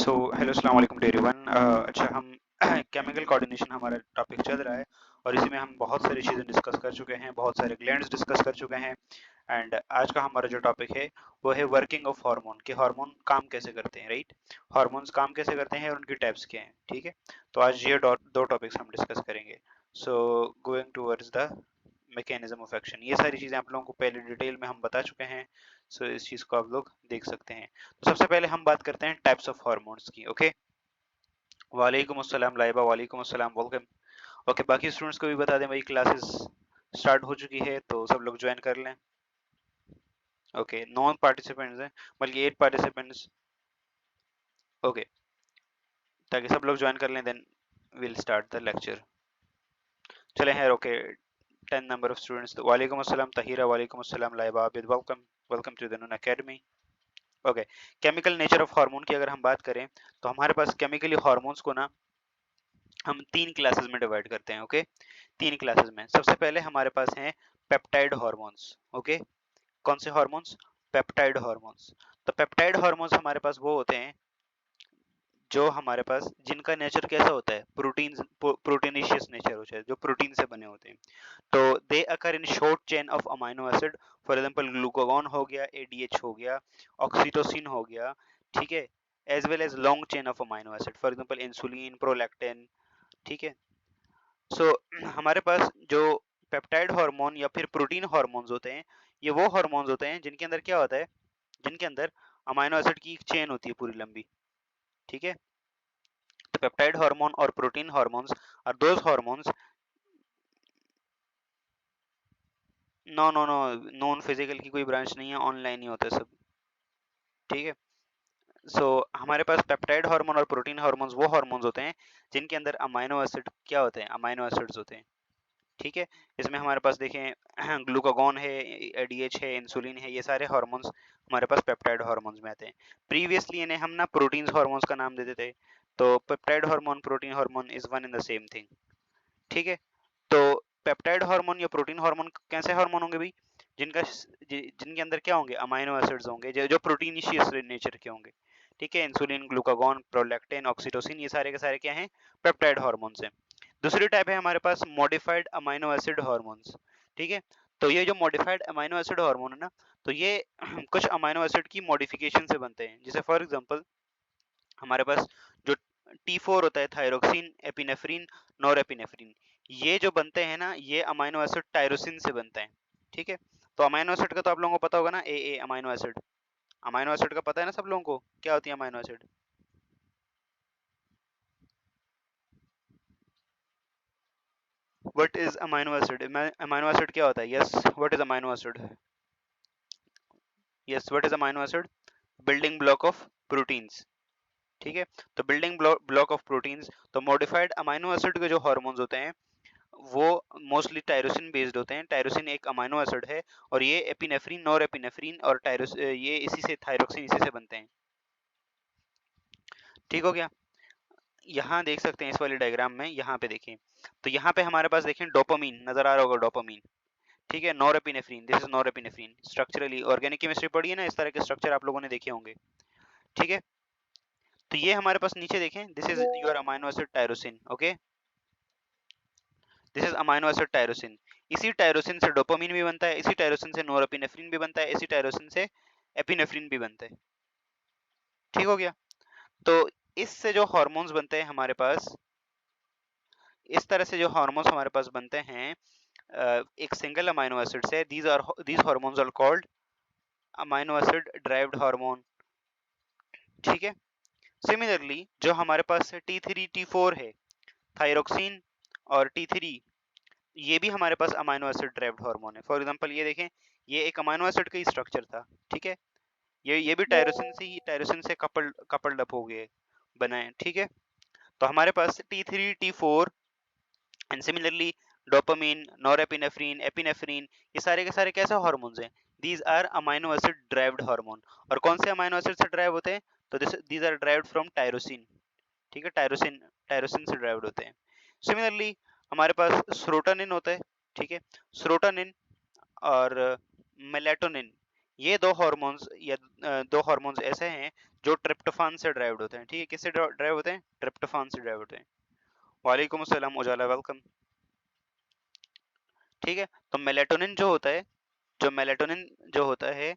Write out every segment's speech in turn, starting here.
So hello अस्सलाम वालेकुम to everyone. अच्छा, हम केमिकल कोऑर्डिनेशन हमारा टॉपिक चल रहा है और इसी में हम बहुत सारी चीज़ें डिस्कस कर चुके हैं, बहुत सारे ग्लैंड्स डिस्कस कर चुके हैं। एंड आज का हमारा जो टॉपिक है वो है वर्किंग ऑफ हार्मोन, कि हार्मोन काम कैसे करते हैं, राइट। हार्मोन्स काम कैसे करते हैं और उनकी टाइप्स क्या हैं, ठीक है। तो आज ये दो टॉपिक्स हम डिस्कस करेंगे। So going towards the mechanism of action, ये सारी चीज़ें आप लोगों को पहले डिटेल में हम बता चुके हैं। सो इस चीज़ को आप लोग देख सकते हैं। तो सबसे पहले हम बात करते हैं टाइप्स ऑफ हार्मोन्स की। ओके, वालेकुम अस्सलाम लाइबा, वालेकुम अस्सलाम, वेलकम। ओके, बाकी स्टूडेंट्स को भी बता दें भाई, क्लासेस स्टार्ट हो चुकी है तो सब लोग ज्वाइन कर लें। ओके, नॉन पार्टिसिपेंट्स हैं, बल्कि 8 पार्टिसिपेंट्स। ओके, ताकि सब लोग ज्वाइन कर लें, then will start the lecture. चले हैं। Okay, 10 number of students. वालेकुम अस्सलाम ताहिरा, वालेकुम अस्सलाम Laiba Abid, welcome. Welcome to the Noon academy. Okay, chemical nature of hormone की अगर हम बात करें तो हमारे पास केमिकली हार्मोन्स को ना हम 3 क्लासेस में डिवाइड करते हैं। ओके, 3 क्लासेस में सबसे पहले हमारे पास हैं पेप्टाइड हार्मोन्स। ओके, कौन से हार्मोन्स? Peptide hormones. तो पेप्टाइड हार्मोन्स हमारे पास वो होते हैं जो हमारे पास जिनका नेचर कैसा होता है, प्रोटीनिशियस नेचर होता है, जो प्रोटीन से बने होते हैं। तो they occur in short chain of amino acid. For example glucagon हो गया, एडीएच हो गया, ऑक्सीटोसिन हो गया, ठीक है, as well as long chain of amino acid, for example insulin, prolactin, ठीक है। सो हमारे पास जो पेप्टाइड हार्मोन या फिर प्रोटीन हार्मोन्स होते हैं, ये वो हार्मोन्स होते हैं जिनके अंदर क्या होता है, जिनके अंदर अमाइनो एसिड की एक चेन होती है पूरी लंबी, ठीक है। तो पेप्टाइड हार्मोन और protein hormones are those hormones. No no no, non physical की कोई ब्रांच नहीं है, ऑनलाइन ही होता है सब, ठीक है। सो हमारे पास पेप्टाइड हार्मोन और प्रोटीन हार्मोन्स वो हार्मोन्स होते हैं जिनके अंदर अमाइनो एसिड क्या होते हैं, अमाइनो एसिड्स होते हैं, ठीक है। इसमें हमारे पास देखें ग्लूकागॉन है, एडीएच है, इंसुलिन है, ये सारे हार्मोन्स हमारे पास पेप्टाइड हार्मोन्स में आते हैं। प्रीवियसली इन्हें हम ना प्रोटीन हार्मोन्स का नाम देते थे। तो peptide hormone, protein hormone is one in the same thing, ठीक है। तो पेप्टाइड हार्मोन या प्रोटीन हार्मोन कैसे हार्मोन होंगे भाई, जिनके अंदर क्या होंगे, अमाइनो एसिड्स होंगे, जो प्रोटीनिशियस नेचर के होंगे, ठीक है। इंसुलिन, ग्लूकागॉन, प्रोलैक्टिन, ऑक्सीटोसिन, ये सारे के सारे क्या हैं, पेप्टाइड हार्मोन्स हैं। दूसरी टाइप है हमारे पास मॉडिफाइड अमाइनो एसिड हार्मोन्स, ठीक है। तो ये जो मॉडिफाइड अमाइनो एसिड हार्मोन है ना, तो ये कुछ अमाइनो एसिड की मॉडिफिकेशन से बनते हैं। जैसे फॉर एग्जांपल हमारे पास जो T4 होता है, थायरोक्सिन, एपिनेफ्रिन, नॉरएपिनेफ्रिन, ये जो बनते हैं ना, ये अमाइनो एसिड टायरोसिन से बनते हैं, ठीक है। तो अमाइनो एसिड का तो आप लोगों को पता होगा ना, ए अमाइनो एसिड। अमाइनो एसिड का पता है ना सब लोगों को, क्या होती है amino acid? What is amino acid? Amino acid क्या होता है? Yes, what is amino acid? Yes, what is amino acid? Building block of proteins, ठीक है। तो बिल्डिंग ब्लॉक ऑफ प्रोटीन्स। तो मॉडिफाइड अमाइनो एसिड के जो हार्मोन्स होते हैं वो मोस्टली टायरोसिन बेस्ड होते हैं। टायरोसिन एक अमाइनो एसिड है और ये एपिनेफ्रिन, नॉर एपिनेफ्रिन और ये इसी से, थायरोक्सिन इसी से बनते हैं, ठीक हो गया। यहाँ देख सकते हैं इस वाले डायग्राम में, यहाँ पे देखें तो यहाँ पे हमारे पास देखें डोपामीन नजर आ रहा होगा, डोपामीन, ठीक है। Nor epinephrine, this is nor epinephrine. Structurally organic chemistry पढ़ी है ना, इस तरह के स्ट्रक्चर आप लोगों ने देखे होंगे, ठीक है। तो ये हमारे पास नीचे देखें, this is your amino acid tyrosine. Okay, this is amino acid tyrosine. इसी टायरोसिन से डोपामीन भी बनता है, इसी टायरोसिन से नोरेपिनेफ्रिन भी बनता है, इसी टायरोसिन से एपिनेफ्रिन भी बनता है, ठीक हो गया। तो इससे जो हार्मोन्स बनते हैं हमारे पास, इस तरह से जो हार्मोन्स हमारे पास बनते हैं एक सिंगल अमाइनो एसिड से, these hormones are called amino acid derived hormone, ठीक है। सिमिलरली जो हमारे पास T3 T4 है, थायरोक्सिन और T3, ये भी हमारे पास अमाइनो एसिड ड्राइव्ड हार्मोन है। फॉर एग्जांपल ये देखें, ये एक अमाइनो एसिड का ही स्ट्रक्चर था, ठीक है। ये भी टायरोसिन से कपल्ड अप हो गए, बनाए, ठीक है। तो हमारे पास T3 T4 and similarly dopamine, norepinephrine, epinephrine, ये सारे के सारे कैसे हार्मोन्स हैं? These are amino acid derived hormone. और कौन से अमाइनो एसिड से ड्राइव होते हैं? तो these are derived from tyrosine, ठीक है। टायरोसिन टायरोसिन से ड्राइव्ड होते हैं। सिमिलरली हमारे पास सेरोटोनिन होता है, ठीक है। सेरोटोनिन और मेलेटोनिन, ये दो हार्मोन्स या दो हार्मोन्स ऐसे हैं जो ट्रिप्टोफान से ड्राइव्ड होते हैं। ठीक है, किससे ड्राइव होते हैं? ट्रिप्टोफान से ड्राइव होते हैं। वालेकुम अस्सलाम उजाला, वेलकम। ठीक है, तो मेलेटोनिन जो होता है, जो मेलेटोनिन जो होता है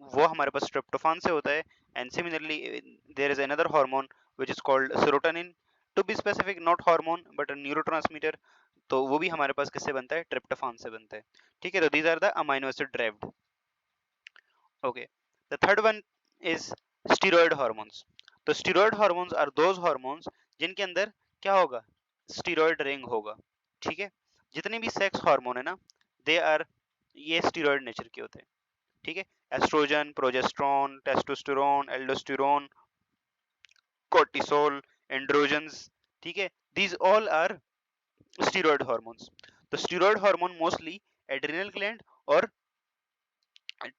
वो हमारे पास ट्रिप्टोफान से होता है। And similarly there is another hormone which is called serotonin, to be specific not hormone but a neurotransmitter. तो वो भी हमारे पास किससे बनता है? ट्रिप्टोफान से बनता है। ठीक है, तो these are the amino acid derived. Okay, the third one is steroid hormones. तो steroid hormones are those hormones जिनके अंदर क्या होगा? स्टीरॉयड रिंग होगा। ठीक है, जितने भी सेक्स हार्मोन है ना, दे आर, ये स्टीरॉयड नेचर के होते हैं। ठीक है, oestrogen, progesterone, testosterone, aldosterone, cortisol, androgens. ठीक है, these all are steroid hormones. तो steroid hormone mostly adrenal gland और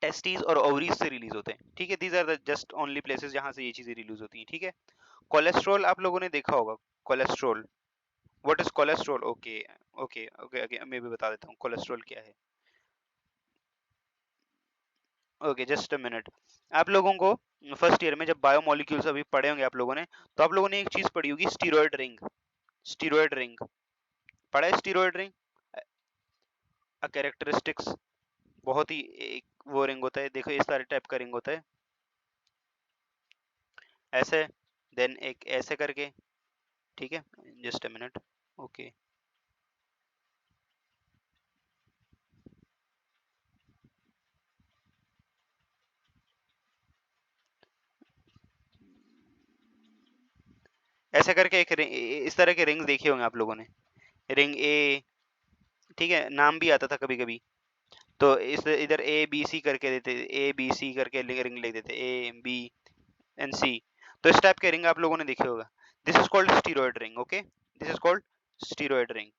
टेस्टिस और ओवरीज से रिलीज होते हैं। ठीक है, these are the just only places जहां से ये चीजें रिलीज होती हैं। ठीक है, कोलेस्ट्रॉल आप लोगों ने देखा होगा। Cholesterol, what is cholesterol? Okay okay okay okay, मैं भी बता देता हूँ कोलेस्ट्रॉल क्या है। Okay, just a minute. आप लोगों को फर्स्ट ईयर में जब बायोमोलिक्यूल्स अभी पढ़े होंगे आप लोगों ने, तो आप लोगों ने एक चीज पढ़ी होगी, स्टीरॉयड रिंग। स्टीरॉयड रिंग पढ़ा है? स्टीरॉयड रिंग अ कैरेक्टरिस्टिक्स, बहुत ही एक वो रिंग होता है, देखो इस सारे टाइप का रिंग होता है, ऐसे, देन एक ऐसे करके। ठीक है, जस्ट अ मिनट। ओके, ऐसे करके एक इस तरह के रिंग्स देखे होंगे आप लोगों ने। रिंग ए, ठीक है, नाम भी आता था कभी कभी। तो इस इधर ए बी सी करके देते, ए बी सी करके रिंग लिख देते, ए बी एंड सी। तो इस टाइप के रिंग आप लोगों ने देखे होगा। This is called steroid ring. Okay, this is called steroid ring.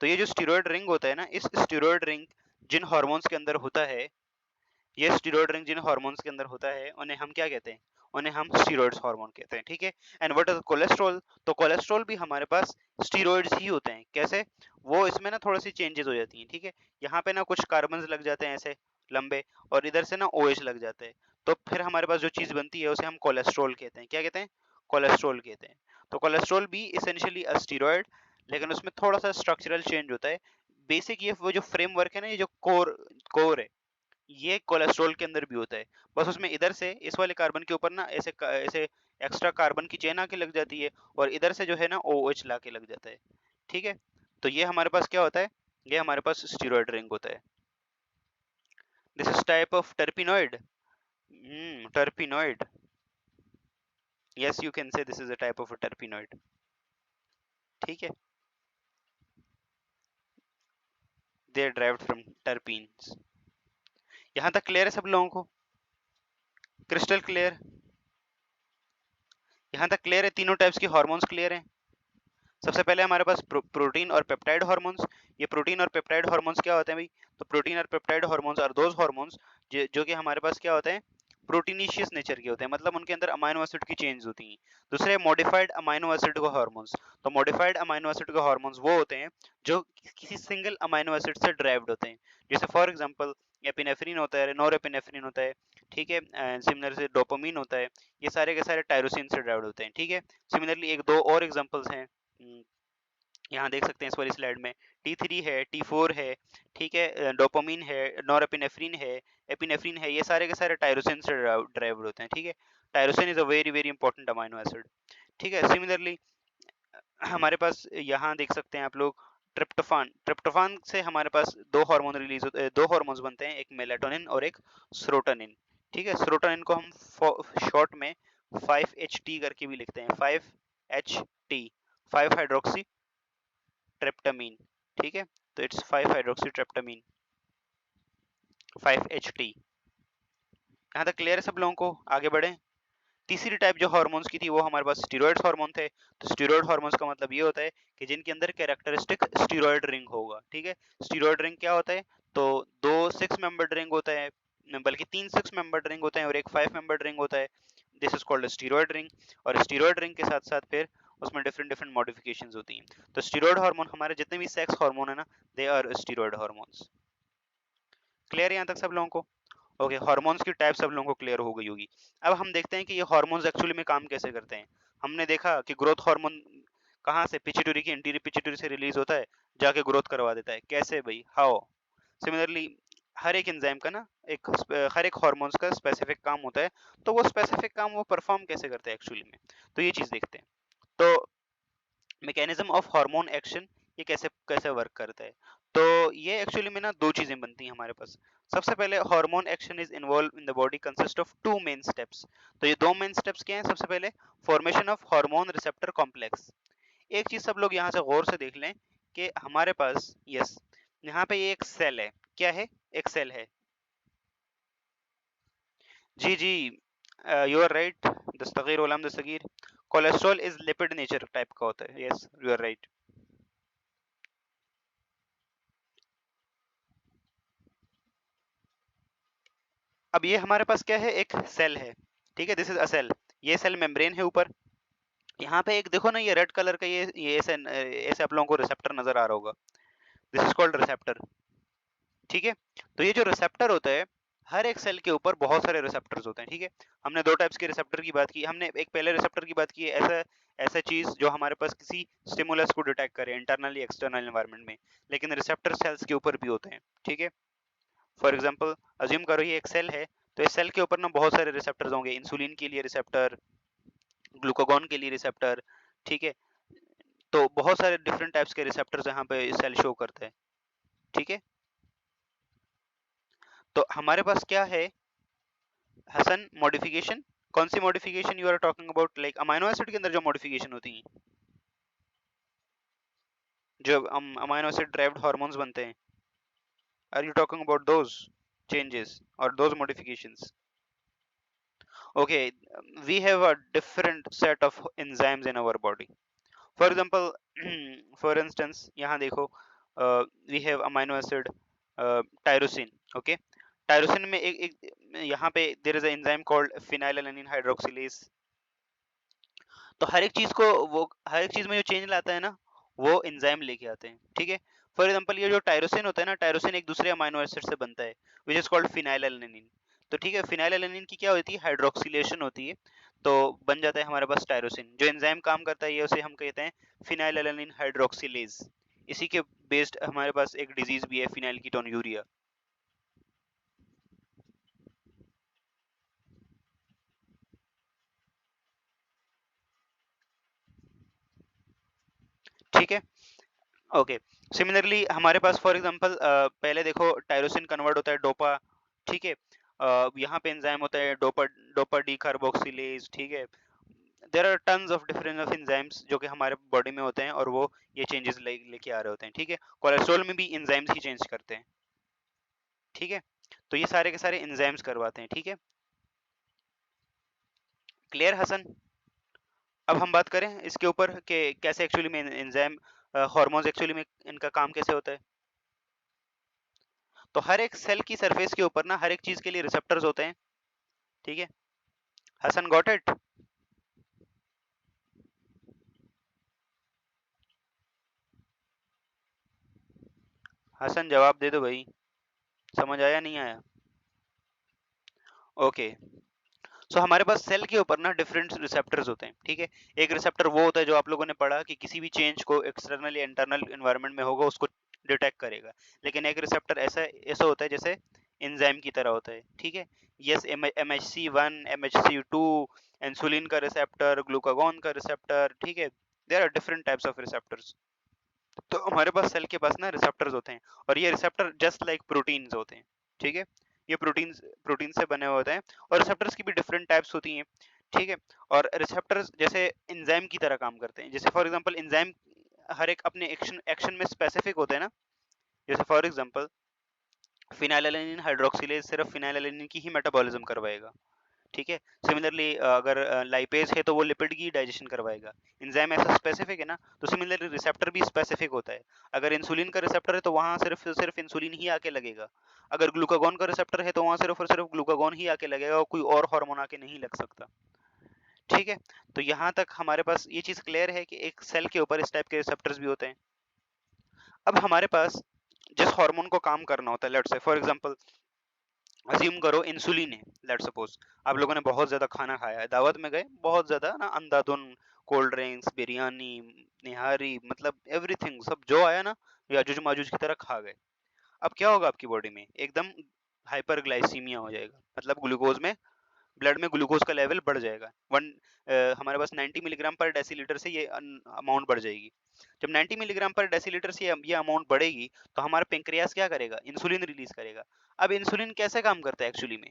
तो ये जो स्टीरॉयड रिंग होता है ना, इस स्टीरॉयड रिंग जिन हार्मोन्स के अंदर होता है, ये स्टीरॉयड रिंग जिन हार्मोन्स के अंदर होता है, उन्हें हम क्या कहते हैं? उन्हें हम स्टीरॉयड्स हार्मोन कहते हैं। ठीक है, एंड व्हाट इज कोलेस्ट्रॉल? तो कोलेस्ट्रॉल भी हमारे पास स्टीरॉयड्स ही होते हैं। कैसे? वो इसमें ना थोड़ी सी चेंजेस हो जाती हैं। ठीक है, यहाँ पे ना कुछ कार्बन लग जाते हैं ऐसे लंबे, और इधर से ना OH लग जाते हैं। तो फिर हमारे पास जो चीज बनती है उसे हम कोलेस्ट्रॉल कहते हैं। क्या कहते हैं? कोलेस्ट्रॉल कहते हैं। तो कोलेस्ट्रॉल भी इसेंशियली अ स्टीरॉयड, लेकिन उसमें थोड़ा सा स्ट्रक्चरल चेंज होता है। बेसिक ये वो जो फ्रेमवर्क है ना, ये जो कोर कोर है, ये कोलेस्ट्रॉल के अंदर भी होता है। बस उसमें इधर से इस वाले कार्बन के ऊपर ना ऐसे ऐसे एक्स्ट्रा कार्बन की चेन आके लग जाती है, और इधर से जो है ना OH ला के लग जाता है। ठीक है, तो ये हमारे पास क्या होता है? ये हमारे पास स्टीरॉयड रिंग होता है। This is type of terpenoid. Terpenoid, yes you can say this is a type of a terpenoid. ठीक है, they are derived from terpenes. यहाँ तक क्लियर है सब लोगों को? Crystal clear? यहाँ तक क्लियर है? तीनों टाइप्स की हार्मोन्स क्लियर है? सबसे पहले हमारे पास प्रोटीन और पेप्टाइड हार्मोन्स। ये प्रोटीन और पेप्टाइड हार्मोन्स क्या होते हैं भाई? तो प्रोटीन और peptide hormones are those hormones जो कि हमारे पास क्या होते हैं? प्रोटीनिशियस नेचर के होते हैं, मतलब उनके अंदर अमाइनो एसिड की चेंज होती हैं। दूसरे मॉडिफाइड अमाइनो एसिड को हार्मोन्स। तो मॉडिफाइड अमाइनो एसिड को हार्मोन्स वो होते हैं जो किसी सिंगल अमाइनो एसिड से ड्राइव्ड होते हैं। जैसे फॉर एग्जांपल एपिनेफ्रिन होता है, नॉरएपिनेफ्रिन होता है। ठीक है, सिमिलर से डोपामीन होता है। ये सारे के सारे टायरोसिन से ड्राइव्ड होते हैं। ठीक है, सिमिलरली एक दो और एग्जांपल्स हैं, यहाँ देख सकते हैं इस वाली स्लाइड में। T3 है, T4 है, ठीक है, डोपामीन है, नॉरएपिनेफ्रिन है, एपिनेफ्रिन है, ये सारे के सारे टायरोसिन से ड्राइव्ड होते हैं। ठीक है, tyrosine is a very very important amino acid. ठीक है, सिमिलरली हमारे पास यहाँ देख सकते हैं आप लोग ट्रिप्टोफान। ट्रिप्टोफान से हमारे पास दो हार्मोन रिलीज होते हैं, दो हार्मोन्स बनते हैं, एक मेलाटोनिन और एक सेरोटोनिन। ठीक है, सेरोटोनिन को हम शॉर्ट में 5HT करके भी लिखते हैं, 5HT, 5 हाइड्रोक्सी ट्रिप्टामीन। ठीक है, तो इट्स 5 हाइड्रोक्सी ट्रिप्टामीन, 5HT। यहाँ तक क्लियर है सब लोगों को? आगे बढ़े। तीसरी टाइप जो हार्मोन्स की थी वो हमारे पास स्टीरॉयड हार्मोन थे। तो स्टीरॉयड हार्मोन्स का मतलब ये होता है कि जिनके अंदर कैरेक्टरिस्टिक स्टीरॉयड रिंग होगा। ठीक है, स्टीरॉयड रिंग क्या होता है? तो दो 6 मेंबर्ड रिंग होता है, बल्कि 3 6 मेंबर्ड रिंग होते हैं और एक 5 मेंबर्ड रिंग होता है। This is called steroid ring. और स्टीरॉयड रिंग के साथ साथ फिर उसमें डिफरेंट डिफरेंट मॉडिफिकेशंस होती हैं। तो स्टीरॉयड हार्मोन हमारे जितने भी सेक्स हार्मोन है ना, they are steroid hormones. Clear है यहाँ तक सब लोगों को? ओके, हार्मोन्स की टाइप सब लोगों को क्लियर हो गई होगी। अब हम देखते हैं कि ये हार्मोन्स एक्चुअली में काम कैसे करते हैं। हमने देखा कि ग्रोथ हार्मोन कहाँ से, पिट्यूटरी की एंटीरियर पिट्यूटरी से रिलीज होता है, जाके ग्रोथ करवा देता है। कैसे भाई, हाउ? सिमिलरली हर एक एंजाइम का ना हर एक हार्मोन्स का स्पेसिफिक काम होता है, तो वो स्पेसिफिक काम वो परफॉर्म कैसे करते हैं एक्चुअली में, तो ये चीज देखते हैं। तो मैकेनिज्म ऑफ हार्मोन एक्शन, ये कैसे कैसे वर्क करता है। तो ये एक्चुअली में ना दो चीजें बनती हैं हमारे पास। सबसे पहले hormone action is involve in the body consist of two main steps. तो ये दो मेन स्टेप्स क्या हैं? सबसे पहले formation of hormone receptor complex. एक चीज सब लोग यहाँ से गौर से देख लें कि हमारे पास, यस, यहाँ पे ये एक सेल है। क्या है? एक सेल है। जी जी, you are right. Dastagir Ulam Dastagir, cholesterol is lipid nature type का होता है। Yes, you are right. अब ये हमारे पास क्या है? एक सेल है। ठीक है, दिस इज अ सेल। ये सेल मेम्ब्रेन है ऊपर। यहाँ पे एक देखो ना, ये रेड कलर का ये ऐसे ऐसे आप लोगों को रिसेप्टर नजर आ रहा होगा। This is called receptor. ठीक है, तो ये जो रिसेप्टर होता है, हर एक सेल के ऊपर बहुत सारे रिसेप्टर्स होते हैं। ठीक है, हमने दो टाइप्स के रिसेप्टर की बात की। हमने एक पहले रिसेप्टर की बात की है, ऐसा ऐसा चीज जो हमारे पास किसी स्टिमुलस को डिटेक्ट करे इंटरनली एक्सटर्नल एनवायरनमेंट में। लेकिन रिसेप्टर सेल्स के ऊपर भी होते हैं। ठीक है, फॉर एग्जांपल अज्यूम करो ये एक सेल है, तो इस सेल के ऊपर ना बहुत सारे रिसेप्टर्स होंगे। इंसुलिन के लिए रिसेप्टर, ग्लूकागॉन के लिए रिसेप्टर। ठीक है, तो बहुत सारे डिफरेंट टाइप्स के रिसेप्टर्स यहाँ पे सेल शो करते हैं। ठीक है, तो हमारे पास क्या है हसन? मॉडिफिकेशन। कौन सी modification you are talking about? Like amino acid के अंदर जो मॉडिफिकेशन होती है, जो अमाइनो एसिड ड्राइव्ड हार्मोन्स बनते हैं, are you talking about those changes और those modifications? Okay, we have a different set of enzymes in our body. For example, for instance, यहाँ देखो, we have amino acid tyrosine. Okay, tyrosine में एक यहाँ पे there is an enzyme called phenylalanine hydroxylase. तो हर एक चीज को, वो हर एक चीज में जो चेंज लाता है ना, वो एंजाइम लेके आते हैं। ठीक है, फॉर एग्जांपल ये जो टायरोसिन होता है ना, टायरोसिन एक दूसरे अमाइनो एसिड से बनता है, विच इज कॉल्ड फिनाइलएलनिन। तो ठीक है, फिनाइलएलनिन की क्या होती है? हाइड्रोक्सिलेशन होती है, तो बन जाता है हमारे पास टायरोसिन। जो एंजाइम काम करता है ये, उसे हम कहते हैं फिनाइलएलनिन हाइड्रोक्सिलेज। इसी के बेस्ड हमारे पास एक डिजीज भी है, फिनाइल कीटोन्यूरिया। ठीक है, ओके। सिमिलरली हमारे पास फॉर एग्जांपल पहले देखो, टायरोसिन कन्वर्ट होता है डोपा। ठीक है, यहाँ पे एंजाइम होता है डोपा, डोपा डी कार्बोक्सिलेज। ठीक है, there are tons of different of enzymes जो कि हमारे बॉडी में होते हैं, और वो ये चेंजेस लेके आ रहे होते हैं। ठीक है, कोलेस्ट्रॉल में भी एंजाइम्स ही चेंज करते हैं। ठीक है, तो ये सारे के सारे एंजाइम्स करवाते हैं। ठीक है, क्लियर हसन? अब हम बात करें इसके ऊपर कि कैसे एक्चुअली में एंजाइम हार्मोन्स एक्चुअली में इनका काम कैसे होता है। तो हर एक सेल की सरफेस के ऊपर ना हर एक चीज के लिए रिसेप्टर्स होते हैं। ठीक है, हसन गॉट इट? हसन जवाब दे दो भाई, समझ आया नहीं आया? ओके, सो हमारे पास सेल के ऊपर ना डिफरेंट रिसेप्टर्स होते हैं। ठीक है, एक रिसेप्टर वो होता है जो आप लोगों ने पढ़ा कि किसी भी चेंज को एक्सटर्नल या इंटरनल एनवायरनमेंट में होगा उसको डिटेक्ट करेगा। लेकिन एक रिसेप्टर ऐसा ऐसा होता है जैसे एंजाइम की तरह होता है। ठीक है, यस, MHC1, MHC2, इंसुलिन का रिसेप्टर, ग्लूकागॉन का रिसेप्टर। ठीक है, there are different types of receptors. तो हमारे पास सेल के पास ना रिसेप्टर्स होते हैं, और ये रिसेप्टर जस्ट लाइक प्रोटीन्स होते हैं। ठीक है, ये प्रोटीन्स प्रोटीन से बने हुए होते हैं, और रिसेप्टर्स की भी डिफरेंट टाइप्स होती हैं। ठीक है, और रिसेप्टर्स जैसे एंजाइम की तरह काम करते हैं। जैसे फॉर एग्जांपल एंजाइम हर एक अपने एक्शन एक्शन में स्पेसिफिक होते हैं ना। जैसे फॉर एग्जांपल फिनाइलएलनिन हाइड्रोक्सिलेज सिर्फ फिनाइलएलनिन की ही मेटाबॉलिज्म करवाएगा। ठीक है, सिमिलरली अगर लाइपेज है तो वो लिपिड की डाइजेशन करवाएगा। एंजाइम ऐसा स्पेसिफिक है ना, तो सिमिलरली रिसेप्टर भी स्पेसिफिक होता है। अगर इंसुलिन का रिसेप्टर है तो वहाँ सिर्फ सिर्फ इंसुलिन ही आके लगेगा। अगर ग्लूकागॉन का रिसेप्टर है तो वहाँ सिर्फ और सिर्फ ग्लूकागॉन ही आके लगेगा, और कोई और हार्मोन आके नहीं लग सकता। ठीक है, तो यहाँ तक हमारे पास ये चीज क्लियर है कि एक सेल के ऊपर इस टाइप के रिसेप्टर्स भी होते हैं। अब हमारे पास जिस हार्मोन को काम करना होता है, let's say for example assume करो इंसुलिन है, लेट्स सपोज आप लोगों ने बहुत ज्यादा खाना खाया है, दावत में गए, बहुत ज्यादा ना अंधाधुन, कोल्ड ड्रिंक्स, बिरयानी, निहारी, मतलब एवरीथिंग, सब जो आया ना याजूज माजूज की तरह खा गए। अब क्या होगा आपकी बॉडी में, एकदम हाइपरग्लाइसीमिया हो जाएगा, मतलब ग्लूकोज में, ब्लड में ग्लूकोज का लेवल बढ़ जाएगा। हमारे पास 90 मिलीग्राम पर डेसीलीटर से ये अमाउंट बढ़ जाएगी। जब 90 मिलीग्राम पर डेसीलीटर से ये अमाउंट बढ़ेगी तो हमारा पेंक्रियास क्या करेगा, इंसुलिन रिलीज करेगा। अब इंसुलिन कैसे काम करता है एक्चुअली में,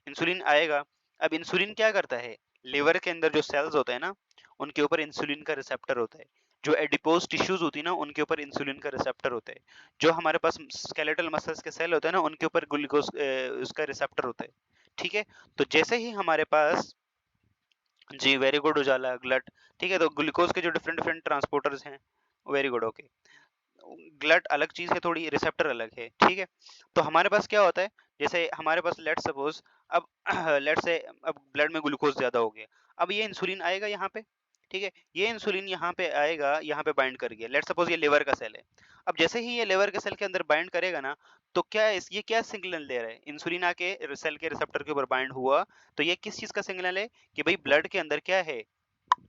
इंसुलिन आएगा, अब इंसुलिन क्या करता है, लिवर के अंदर जो सेल्स होते हैं ना उनके ऊपर इंसुलिन का रिसेप्टर होता है, जो एडिपोज टिश्यूज होती है ना उनके ऊपर इंसुलिन का रिसेप्टर होता है, जो हमारे पास स्केलेटल मसल्स के सेल होते हैं ना उनके ऊपर ग्लूकोज उसका रिसेप्टर होता है। ठीक है, तो जैसे ही हमारे पास, जी वेरी गुड उजाला, ग्लट, ठीक है, तो ग्लूकोज के जो डिफरेंट डिफरेंट ट्रांसपोर्टर्स हैं, वेरी गुड, ओके, ग्लट अलग चीज है थोड़ी, रिसेप्टर अलग है, ठीक है। तो हमारे पास क्या होता है, जैसे हमारे पास लेट सपोज, अब लेट से अब ब्लड में ग्लूकोज ज्यादा हो गया, अब ये इंसुलिन आएगा यहाँ पे, ठीक है, ये इंसुलिन यहाँ पे आएगा, यहाँ पे बाइंड कर गया, लेट सपोज ये लिवर का सेल है। अब जैसे ही ये लिवर के सेल के अंदर बाइंड करेगा ना, तो क्या ये क्या सिग्नल दे रहा है, इंसुलिन आके सेल के रिसेप्टर के ऊपर बाइंड हुआ, तो ये किस चीज का सिग्नल है कि भाई ब्लड के अंदर क्या है,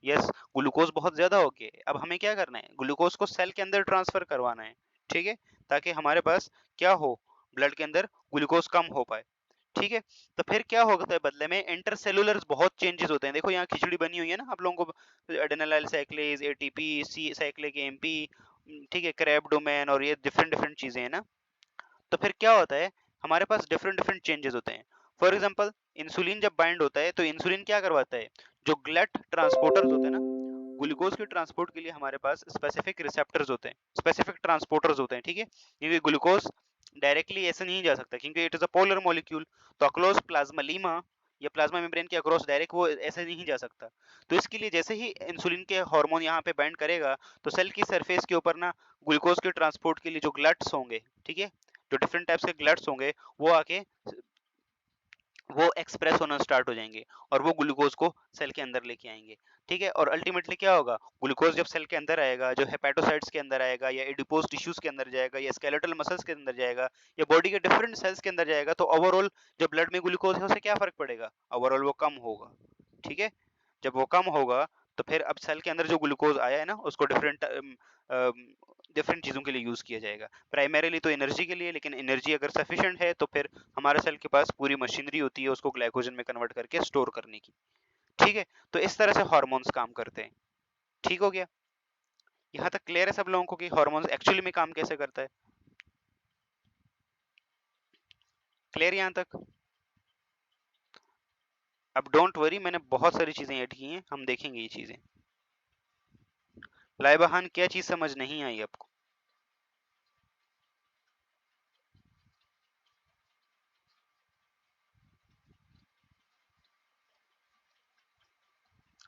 यस, ग्लूकोज बहुत ज्यादा हो गया है। अब हमें क्या करना है, ग्लूकोज को सेल के अंदर ट्रांसफर करवाना है, ठीक है, ताकि हमारे पास क्या हो, ब्लड के अंदर ग्लूकोज कम हो पाए, ठीक है। तो फिर क्या होता है बदले में, इंटरसेलुलर बहुत चेंजेस होते हैं, देखो यहाँ खिचड़ी बनी हुई है ना आप लोगों को, एडेनालाइल साइक्लेज, एटीपी, सी साइक्लिक एमपी, ठीक है, क्रैब डोमेन, और ये डिफरेंट डिफरेंट चीजें हैं ना। तो फिर क्या होता है, हमारे पास डिफरेंट डिफरेंट चेंजेस होते हैं। फॉर एग्जांपल, इंसुलिन जब बाइंड होता है तो इंसुलिन क्या करवाता है, जो ग्लट ट्रांसपोर्टर्स होते हैं ना, ग्लूकोज के ट्रांसपोर्ट के लिए हमारे पास स्पेसिफिक रिसेप्टर्स होते हैं, स्पेसिफिक ट्रांसपोर्टर्स होते हैं, ठीक है, क्योंकि ग्लूकोज डायरेक्टली ऐसे नहीं जा सकता क्योंकि it is a polar molecule, तो अक्रॉस प्लाज्मा लीमा या प्लाज्मा मेम्ब्रेन के अक्रॉस डायरेक्ट वो ऐसे नहीं जा सकता। तो इसके लिए जैसे ही इंसुलिन के हार्मोन यहाँ पे बाइंड करेगा, तो सेल की सरफेस के ऊपर ना ग्लूकोज के ट्रांसपोर्ट के लिए जो ग्लट्स होंगे, ठीक है, जो डिफरेंट टाइप्स के ग्लट्स होंगे, वो आके वो एक्सप्रेस होना स्टार्ट हो जाएंगे और वो ग्लूकोज को सेल के अंदर लेके आएंगे, ठीक है। और अल्टीमेटली क्या होगा, ग्लूकोज जब सेल के अंदर आएगा, जो हेपेटोसाइट्स के अंदर आएगा या एडिपोज टिश्यूज के अंदर जाएगा या स्केलेटल मसल्स के अंदर जाएगा या बॉडी के डिफरेंट सेल्स के अंदर जाएगा, तो ओवरऑल जो ब्लड में ग्लूकोज है उससे क्या फर्क पड़ेगा, ओवरऑल वो कम होगा, ठीक है। जब वो कम होगा तो फिर अब सेल के अंदर जो ग्लूकोज आया है ना उसको डिफरेंट डिफरेंट चीज़ों के लिए यूज़ किया जाएगा, प्राइमरीली तो एनर्जी के लिए, लेकिन एनर्जी अगर सफिशिएंट है तो फिर हमारे सेल के पास पूरी मशीनरी होती है उसको ग्लाइकोजन में कन्वर्ट करके स्टोर करने की, ठीक है। तो इस तरह से हार्मोन्स काम करते हैं, ठीक हो गया, यहाँ तक क्लियर है सब लोगों को कि हार्मोन्स एक्चुअली में काम कैसे करता है, क्लियर यहाँ तक। अब डोंट वरी, मैंने बहुत सारी चीजें ऐड की हैं, हम देखेंगे ये चीजें। लाइबहान, क्या चीज समझ नहीं आई आपको?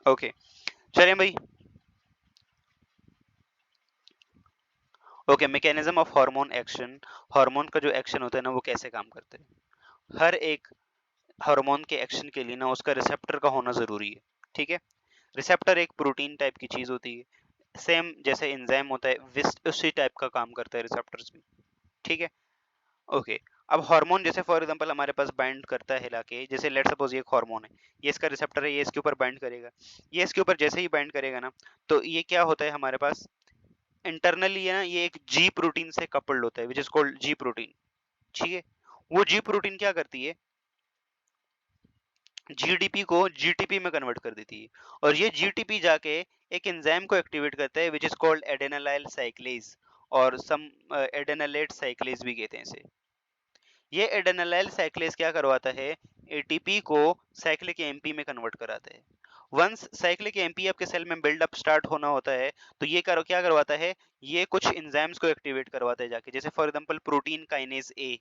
ओके, चलें भाई। Okay, mechanism of hormone action, hormone का जो एक्शन होता है ना वो कैसे काम करते हैं। हर एक हार्मोन के एक्शन के लिए ना उसका रिसेप्टर का होना जरूरी है, ठीक है। रिसेप्टर एक प्रोटीन टाइप की चीज होती है, सेम जैसे एंजाइम होता है उसी टाइप का काम करता है रिसेप्टर्स भी, ठीक है। ओके, अब हार्मोन जैसे फॉर एग्जांपल हमारे पास बाइंड करता है हिला के, जैसे लेट सपोज ये एक हार्मोन है, ये इसका रिसेप्टर है, ये इसके ऊपर बाइंड करेगा, ये इसके ऊपर जैसे ही बाइंड करेगा ना, तो ये क्या होता है हमारे पास इंटरनली है ना, ये एक जी प्रोटीन से कपल्ड होता है which is called ji protein, ठीक है। वो जी प्रोटीन क्या करती है, जीडीपी को जीटीपी में कन्वर्ट कर देती है, और ये जीटीपी जाके एक एंजाइम को एक्टिवेट करता है विच इज कॉल्ड एडेनालाइल साइक्लेज, और सम एडेनालेट साइक्लेज भी कहते हैं इसे। ये एडेनालाइल साइक्लेज क्या करवाता है, एटीपी को साइक्लिक एमपी में कन्वर्ट कराता है। वंस साइक्लिक एमपी आपके सेल में बिल्डअप स्टार्ट होना होता है, तो ये क्या करवाता है, ये कुछ एंजाइम्स को एक्टिवेट करवाता है जाके, जैसे for example protein kinase A,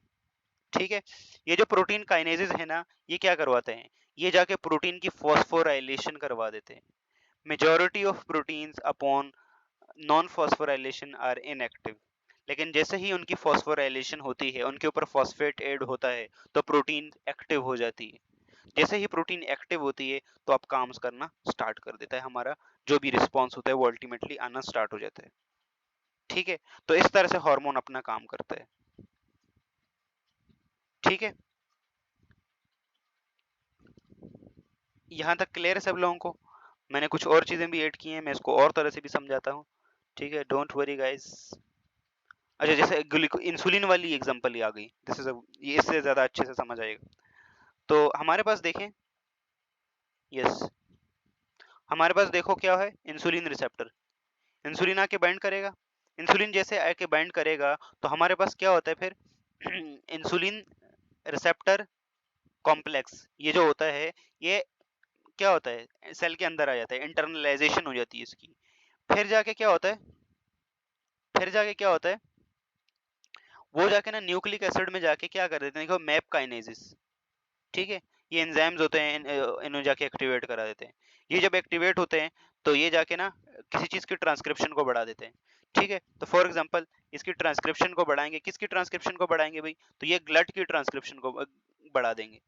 ठीक है। ये जो प्रोटीन काइनेजेस है ना, ये क्या करवाते हैं, ये जाके प्रोटीन की फॉस्फोराइलेशन करवा देते हैं। Majority of proteins upon non phosphorylation are inactive, लेकिन जैसे ही उनकी फॉस्फोराइलेशन होती है, उनके ऊपर फॉस्फेट ऐड होता है, तो प्रोटीन एक्टिव हो जाती है। जैसे ही प्रोटीन एक्टिव होती है तो आप काम करना स्टार्ट कर देता है, हमारा जो भी रिस्पॉन्स होता है वो अल्टीमेटली आना स्टार्ट हो जाता है, ठीक है। तो इस तरह से हार्मोन अपना काम करता है, ठीक है। यहाँ तक क्लियर है सब लोगों को? मैंने कुछ और चीजें भी ऐड की हैं, मैं इसको और तरह से भी समझाता हूँ। ठीक है, डोंट वरी गाइस। अच्छा, जैसे इंसुलिन वाली एग्जांपल ही आ गई, दिस इज ये इससे ज्यादा अच्छे से समझ आएगा। तो हमारे पास देखें, यस, हमारे पास देखो क्या है, इंसुलिन रिसेप्टर। इंसुलिन आके बाइंड करेगा, इंसुलिन जैसे आके बाइंड करेगा तो हमारे पास क्या होता है फिर इंसुलिन रिसेप्टर कॉम्प्लेक्स, ये जो होता है, ये क्या होता है, सेल के अंदर आ जाता है, इंटरनलाइजेशन हो जाती है इसकी। फिर जाके क्या होता है, फिर जाके क्या होता है, वो जाके ना न्यूक्लिक एसिड में जाके क्या कर देते हैं, देखो मैप काइनेसिस। ठीक है, ये एंजाइम्स होते हैं, इन्हें जाके एक्टिवेट करा देते हैं। ये जब एक्टिवेट होते हैं तो ये जाके ना किसी चीज की ट्रांसक्रिप्शन को बढ़ा देते हैं। ठीक है, तो फॉर एग्जांपल इसकी ट्रांसक्रिप्शन को बढ़ाएंगे, किसकी ट्रांसक्रिप्शन को बढ़ाएंगे भाई, तो ये ग्लट की ट्रांसक्रिप्शन को बढ़ा देंगे।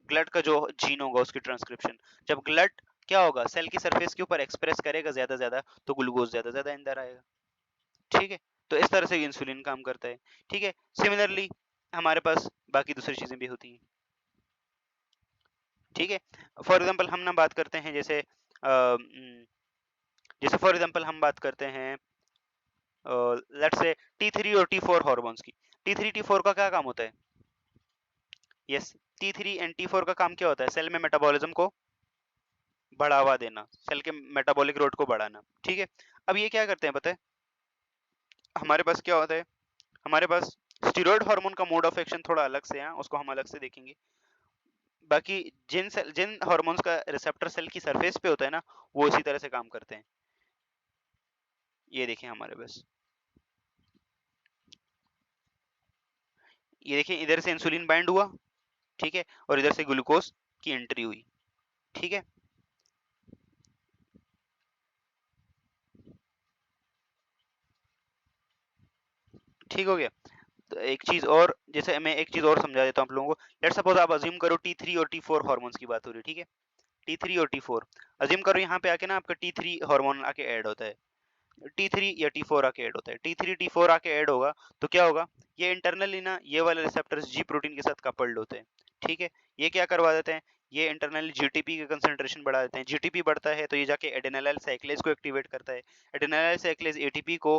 ग्लट का जो जीन होगा उसकी ट्रांसक्रिप्शन, जब ग्लट क्या होगा, सेल की सरफेस के ऊपर एक्सप्रेस करेगा ज्यादा तो ग्लूकोज ज्यादा अंदर आएगा। ठीक है, तो इस तरह से इंसुलिन काम करता है। ठीक है, सिमिलरली हमारे पास बाकी दूसरी चीजें भी होती हैं। ठीक है, फॉर एग्जांपल हम ना बात करते हैं, जैसे जैसे फॉर एग्जांपल हम बात करते हैं लेट्स से T3 और T4 हार्मोन्स की। T3 T4 का क्या काम होता है, यस, T3 एंड T4 का काम क्या होता है, सेल में मेटाबॉलिज्म को बढ़ावा देना, सेल के मेटाबॉलिक रेट को बढ़ाना। ठीक है, अब ये क्या करते हैं पता है, हमारे पास क्या होता है, हमारे पास स्टीरॉयड हार्मोन का मोड ऑफ एक्शन थोड़ा अलग से है, उसको हम अलग से देखेंगे। बाकी जिन हार्मोन्स का रिसेप्टर सेल की सरफेस पे होता है ना, वो इसी तरह से काम करते हैं। ये देखें हमारे पास, ये देखें, इधर से इंसुलिन बाइंड हुआ, ठीक है, और इधर से ग्लूकोज की एंट्री हुई। ठीक है, ठीक हो गया। तो एक चीज और, जैसे मैं एक चीज और समझा देता हूँ आप लोगों को। लेट्स सपोज आप अज्यूम करो T3 और T4 हार्मोन्स की बात हो रही है। ठीक है, T3 और T4 अज्यूम करो, यहाँ पे आके ना आपका T3 हार्मोन आके ऐड होता है, T3 या T4 आके ऐड होता है, T3 T4 आके ऐड होगा तो क्या होगा, ये इंटरनली ना ये वाले रिसेप्टर्स जी प्रोटीन के साथ कपल्ड होते हैं। ठीक है, ये क्या करवा देते हैं, ये इंटरनली जीटीपी का कंसंट्रेशन बढ़ा देते हैं। जीटीपी बढ़ता है तो ये जाके एडेनिलाइल साइक्लेज को एक्टिवेट करता है, एडेनिलाइल साइक्लेज एटीपी को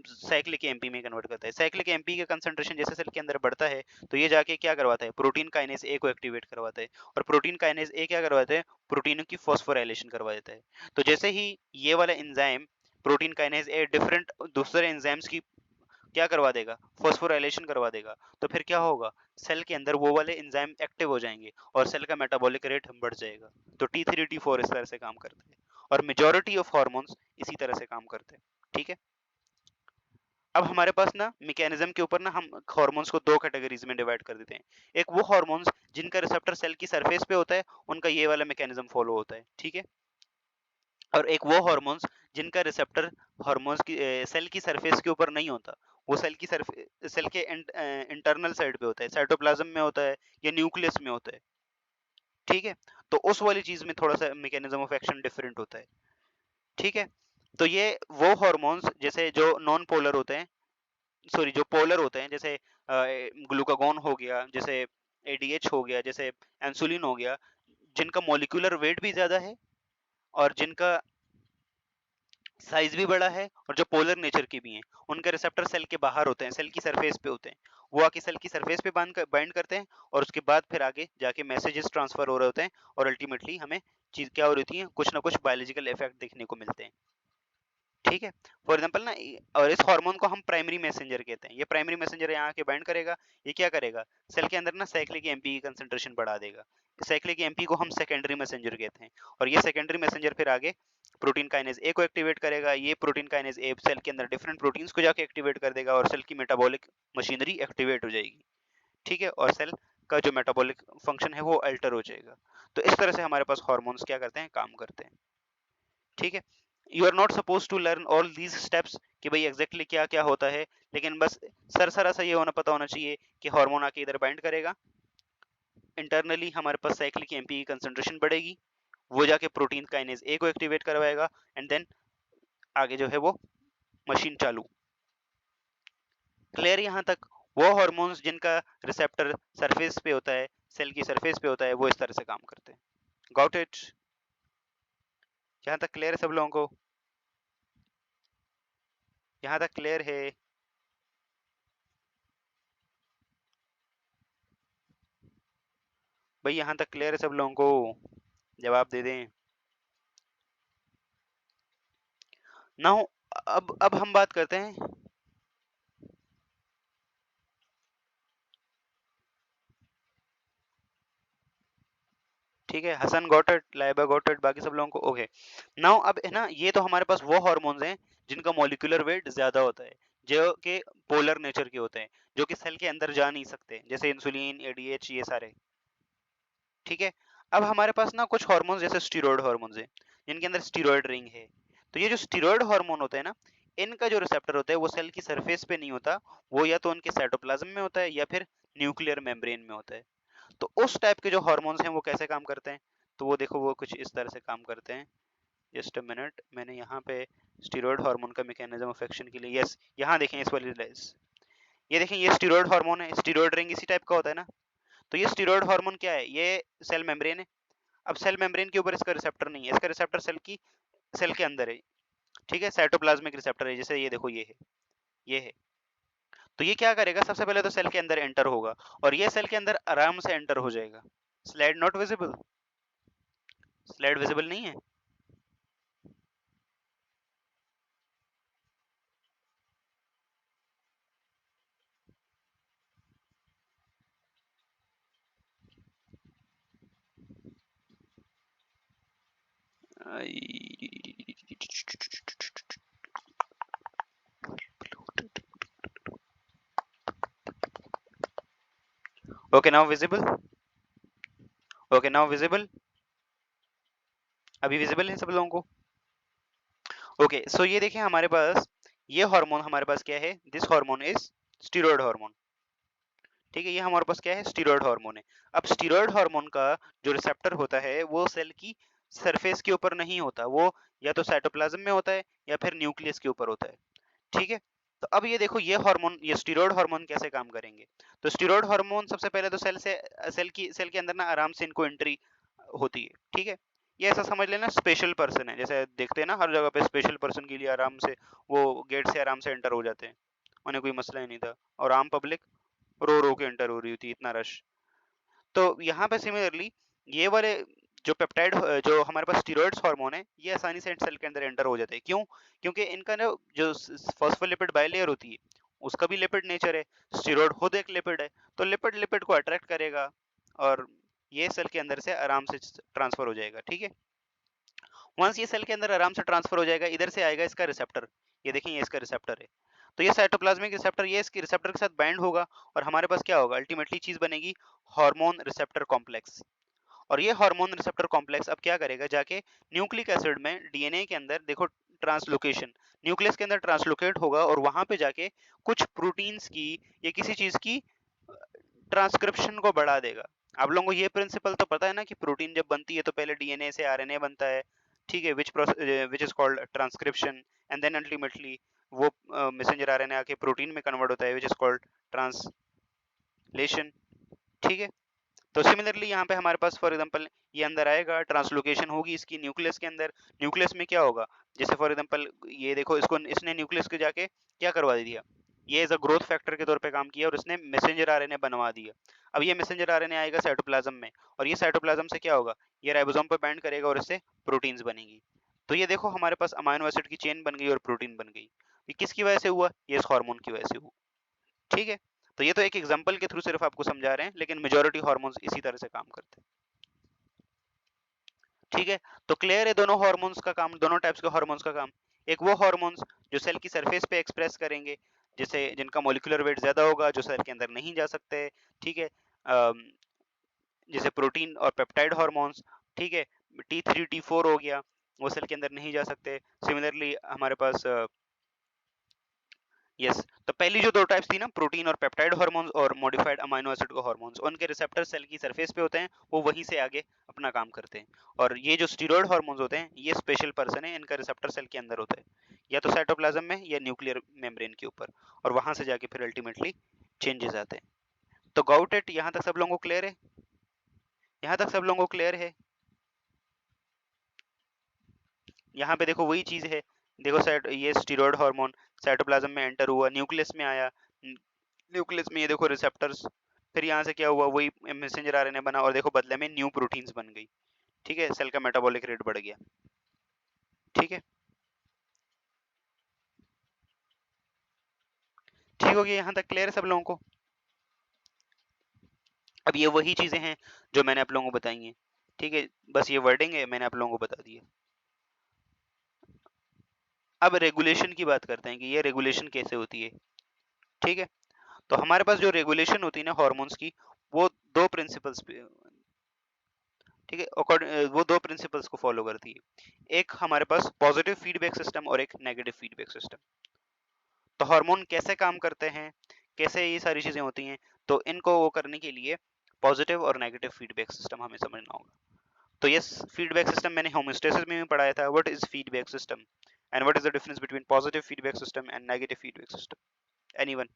साइक्लिक एमपी में कन्वर्ट करता है। साइक्लिक एमपी का कंसंट्रेशन जैसे सेल के अंदर बढ़ता है तो ये जाके क्या करवाता है, प्रोटीन काइनेज ए को एक्टिवेट करवाता है, और प्रोटीन काइनेज ए क्या करवाता है, प्रोटीनों की फॉस्फोराइलेशन करवा देता है। तो जैसे ही ये वाला enzyme protein kinase a different दूसरे एंजाइम्स की क्या करवा देगा, फॉस्फोराइलेशन करवा देगा, तो फिर क्या होगा, सेल के अंदर वो वाले एंजाइम एक्टिव हो जाएंगे और सेल का मेटाबॉलिक रेट बढ़ जाएगा। तो T3 T4 इस तरह से काम करते हैं, और मेजॉरिटी ऑफ हार्मोन्स इसी तरह से काम करते हैं। ठीक है, अब हमारे पास ना मैकेनिज्म के ऊपर ना हम हार्मोन्स को दो कैटेगरीज में डिवाइड कर देते हैं। एक वो हार्मोन्स जिनका रिसेप्टर सेल की सरफेस पे होता है, उनका ये वाला मैकेनिज्म फॉलो होता है। ठीक है, और एक वो हार्मोन्स जिनका रिसेप्टर हार्मोन्स की सेल की सरफेस के ऊपर नहीं होता, वो सेल के इंटरनल साइड पे होता है, साइटोप्लाज्म में होता है या न्यूक्लियस में होता है। ठीक है, तो उस वाली चीज में थोड़ा सा मैकेनिज्म ऑफ एक्शन डिफरेंट होता है। ठीक है, तो ये वो हार्मोन्स जैसे जो नॉन पोलर होते हैं, सॉरी जो पोलर होते हैं, जैसे ग्लूकागोन हो गया, जैसे एडीएच हो गया, जैसे इंसुलिन हो गया, जिनका मॉलिक्यूलर वेट भी ज्यादा है और जिनका साइज भी बड़ा है और जो पोलर नेचर के भी हैं, उनके रिसेप्टर सेल के बाहर होते हैं, सेल की सरफेस पे होते हैं। वो आके सेल की सरफेस पे बाइंड करते हैं और उसके बाद फिर आगे जाके मैसेजेस ट्रांसफर हो रहे होते हैं, और अल्टीमेटली हमें चीज क्या हो रही है, कुछ ना कुछ बायोलॉजिकल इफेक्ट देखने को मिलते हैं। ठीक है, फॉर एग्जांपल ना और इस हार्मोन को हम प्राइमरी मैसेंजर कहते हैं। ये प्राइमरी मैसेंजर यहाँ आके बाइंड करेगा, ये क्या करेगा, सेल के अंदर ना साइक्लिक एमपी की कंसंट्रेशन बढ़ा देगा। साइक्लिक एमपी को हम सेकेंडरी मैसेंजर कहते हैं, और ये सेकेंडरी मैसेंजर फिर आगे प्रोटीन काइनेज ए को एक्टिवेट करेगा। ये प्रोटीन काइनेज ए सेल के अंदर डिफरेंट प्रोटीन्स को जाके एक्टिवेट कर देगा और सेल की मेटाबॉलिक मशीनरी एक्टिवेट हो जाएगी। ठीक है, और सेल का जो मेटाबॉलिक फंक्शन है वो अल्टर हो जाएगा। तो इस तरह से हमारे पास हार्मोन्स क्या करते हैं, काम करते हैं। ठीक है, you are not suppose to learn all these steps कि भाई एग्जैक्टली क्या क्या होता है, लेकिन बस सरसरा सा ये होना पता होना चाहिए कि हार्मोन आके इधर बाइंड करेगा, इंटरनली हमारे पास साइक्लिक एमपी की कंसंट्रेशन बढ़ेगी, वो जाके प्रोटीन काइनेज ए को एक्टिवेट करवाएगा, एंड देन आगे जो है वो मशीन चालू। क्लियर यहाँ तक? वो हार्मोन्स जिनका रिसेप्टर सरफेस पे होता है, सेल की सरफेस पे होता है, वो इस तरह से काम करते हैं। Got it? यहाँ तक क्लियर है सब लोगों को? यहाँ तक क्लियर है? भाई यहाँ तक क्लियर है सब लोगों को? जवाब दे दें। नाउ अब हम बात करते हैं। ठीक है, Hasan got it, Laiba got it, बाकी सब लोगों को ओके। नाउ अब है ना, ये तो हमारे पास वो हार्मोन्स हैं जिनका मॉलिक्यूलर वेट ज्यादा होता है, जो कि पोलर नेचर के होते हैं, जो कि सेल के अंदर जा नहीं सकते, जैसे इंसुलिन, एडीएच, ये सारे। ठीक है, अब हमारे पास ना कुछ हार्मोन्स जैसे स्टीरॉयड हार्मोन्स है, जिनके अंदर स्टीरॉयड रिंग है। तो ये जो स्टीरॉयड हार्मोन होते हैं ना, इनका जो रिसेप्टर होता है वो सेल की सरफेस पे नहीं होता, वो या तो उनके साइटोप्लाज्म में होता है या फिर न्यूक्लियर मेम्ब्रेन में होता है। तो उस टाइप के जो हार्मोन्स हैं वो कैसे काम करते हैं? तो वो देखो, वो कुछ इस तरह से काम करते हैं। जस्ट अ मिनट, मैंने यहाँ पे स्टीरॉयड हार्मोन का मैकेनिज्म ऑफ एक्शन के लिए, यस, यहाँ देखें इस वाली ये देखें, ये स्टीरॉयड हार्मोन है, स्टीरॉयड रिंग इसी टाइप का होता है ना। तो ये स्टीरॉयड हार्मोन क्या है? ये सेल मेम्ब्रेन है। अब सेल मेम्ब्रेन के ऊपर इसका रिसेप्टर नहीं है, इसका रिसेप्टर सेल के अंदर है। ठीक है, साइटोप्लाज्मिक रिसेप्टर है, जैसे ये देखो, ये है। तो ये क्या करेगा? सबसे पहले तो सेल के अंदर एंटर होगा, और ये सेल के अंदर आराम से एंटर हो जाएगा। Slide not visible? Slide visible नहीं है? Okay, now visible? Okay, now visible? अभी विजिबल है सब लोगों को? ओके, सो ये देखिए, हमारे पास ये हार्मोन, हमारे पास क्या है? This hormone is steroid hormone. ठीक है, ये हमारे पास क्या है? स्टीरॉयड हार्मोन है। अब स्टीरॉयड हार्मोन का जो रिसेप्टर होता है वो सेल की सरफेस के ऊपर नहीं होता, वो या तो साइटोप्लाज्म में होता है या फिर न्यूक्लियस के ऊपर होता है। ठीक है, तो अब ये देखो, ये हार्मोन, ये स्टीरॉयड हार्मोन कैसे काम करेंगे? तो स्टीरॉयड हार्मोन सबसे पहले तो सेल के अंदर ना आराम से इनको एंट्री होती है। ठीक है, ये ऐसा समझ लेना स्पेशल पर्सन है, जैसे देखते हैं ना हर जगह पे स्पेशल पर्सन के लिए आराम से वो गेट से आराम से एंटर हो जाते हैं, उन्हें कोई मसला ही नहीं था, और आम पब्लिक रो रो के एंटर हो रही थी, इतना रश। तो यहाँ पे सिमिलरली ये वाले जो पेप्टाइड, जो हमारे पास स्टीरॉयड्स हार्मोन है, ये आसानी से सेल के अंदर एंटर हो जाते हैं। क्यों? क्योंकि इनका ना जो फॉस्फोलिपिड बाइलेयर होती है, उसका भी लिपिड नेचर है, स्टीरॉयड खुद एक लिपिड है, तो लिपिड लिपिड को अट्रैक्ट करेगा, और ये सेल के अंदर से आराम से ट्रांसफर हो जाएगा। ठीक है, वंस ये सेल के अंदर आराम से ट्रांसफर हो जाएगा, इधर से आएगा इसका रिसेप्टर, ये देखें, ये इसका रिसेप्टर है। तो ये साइटोप्लाज्मिक रिसेप्टर, ये इसके रिसेप्टर के साथ बाइंड होगा, और हमारे पास क्या होगा? अल्टीमेटली चीज बनेगी हार्मोन रिसेप्टर कॉम्प्लेक्स। और ये हार्मोन रिसेप्टर कॉम्प्लेक्स अब क्या करेगा? जाके न्यूक्लिक एसिड में, डीएनए के अंदर देखो, ट्रांसलोकेशन, न्यूक्लियस के अंदर ट्रांसलोकेट होगा, और वहां पे जाके कुछ प्रोटीन्स की या किसी चीज की ट्रांसक्रिप्शन को बढ़ा देगा। आप लोगों को ये प्रिंसिपल तो पता है ना कि प्रोटीन जब बनती है तो पहले डीएनए से आरएनए बनता है। ठीक है, which is called transcription, and then ultimately वो मैसेंजर आरएनए आके प्रोटीन में कन्वर्ट होता है, विच इज कॉल्ड ट्रांसलेशन। ठीक है, तो सिमिलरली यहाँ पे हमारे पास फॉर एग्जांपल ये अंदर आएगा, ट्रांसलोकेशन होगी इसकी न्यूक्लियस के अंदर। न्यूक्लियस में क्या होगा? जैसे फॉर एग्जांपल ये देखो, इसको इसने न्यूक्लियस के जाके क्या करवा दिया? ये एज अ ग्रोथ फैक्टर के तौर पे काम किया, और इसने मैसेंजर आरएनए बनवा दिया। अब ये मैसेंजर आरएनए आएगा साइटोप्लाज्म में, और ये साइटोप्लाज्म से क्या होगा? ये राइबोसोम पे बाइंड करेगा, और इससे प्रोटीन्स बनेगी। तो ये देखो, हमारे पास अमाइनो एसिड की चेन बन गई और प्रोटीन बन गई। ये किसकी वजह से हुआ? ये इस हार्मोन की वजह से हुआ। ठीक है, तो ये तो एक एग्जांपल के थ्रू सिर्फ आपको समझा रहे हैं, लेकिन मेजॉरिटी हार्मोन्स इसी तरह से काम करते हैं। ठीक है, तो क्लियर है दोनों हार्मोन्स का काम, दोनों टाइप्स के हार्मोन्स का काम। एक वो हार्मोन्स जो सेल की सरफेस पे एक्सप्रेस करेंगे, जैसे जिनका मॉलिक्यूलर वेट ज्यादा होगा, जो सेल के अंदर नहीं जा सकते। ठीक है, जैसे प्रोटीन और पेप्टाइड हार्मोन्स। ठीक है, T3 T4 हो गया, वो सेल के अंदर नहीं जा सकते। सिमिलरली हमारे पास यस, तो पहली जो दो टाइप्स थी ना, प्रोटीन और पेप्टाइड हार्मोन्स और मॉडिफाइड अमीनो एसिड को हार्मोन्स, उनके रिसेप्टर सेल की सरफेस पे होते हैं, वो वहीं से आगे अपना काम करते हैं। और ये जो स्टीरॉयड हार्मोन्स होते हैं, ये स्पेशल पर्सन है, इनका रिसेप्टर सेल के अंदर होता है, या तो साइटोप्लाज्म में या न्यूक्लियर मेम्ब्रेन के ऊपर, और वहां से जाके फिर अल्टीमेटली चेंजेस आते हैं। तो गाउट इट, यहाँ तक सब लोगों को क्लियर है? यहाँ तक सब लोगों को क्लियर है? यहाँ पे देखो वही चीज है, देखो ये स्टीरॉयड हार्मोन साइटोप्लाज्म में एंटर हुआ, न्यूक्लियस में आया, न्यूक्लियस में ये देखो रिसेप्टर्स, फिर यहाँ से क्या हुआ, वही मैसेंजर आरएनए बना और देखो बदले में न्यू प्रोटीन्स बन गई। ठीक है, सेल का मेटाबॉलिक रेट बढ़ गया। ठीक है, ठीक हो गया, यहाँ तक क्लियर है सब लोगों को? अब ये वही चीजें हैं जो मैंने आप लोगों को बताई हैं। ठीक है, बस ये वर्डिंग है, मैंने आप लोगों को बता दी है। अब रेगुलेशन की बात करते हैं कि ये रेगुलेशन कैसे होती है। ठीक है, तो हमारे पास जो रेगुलेशन होती है ना हॉर्मोन्स की, वो दो प्रिंसिपल्स पे, ठीक है, वो दो प्रिंसिपल्स को फॉलो करती है। एक हमारे पास पॉजिटिव फीडबैक सिस्टम और एक नेगेटिव फीडबैक सिस्टम। तो हार्मोन कैसे काम करते हैं, कैसे ये सारी चीजें होती हैं, तो इनको वो करने के लिए पॉजिटिव और नेगेटिव फीडबैक सिस्टम हमें समझना होगा। तो यस, फीडबैक सिस्टम मैंने होमोस्टेसिस में भी पढ़ाया था, what is feedback system and what is the difference between positive feedback system and negative feedback system, anyone?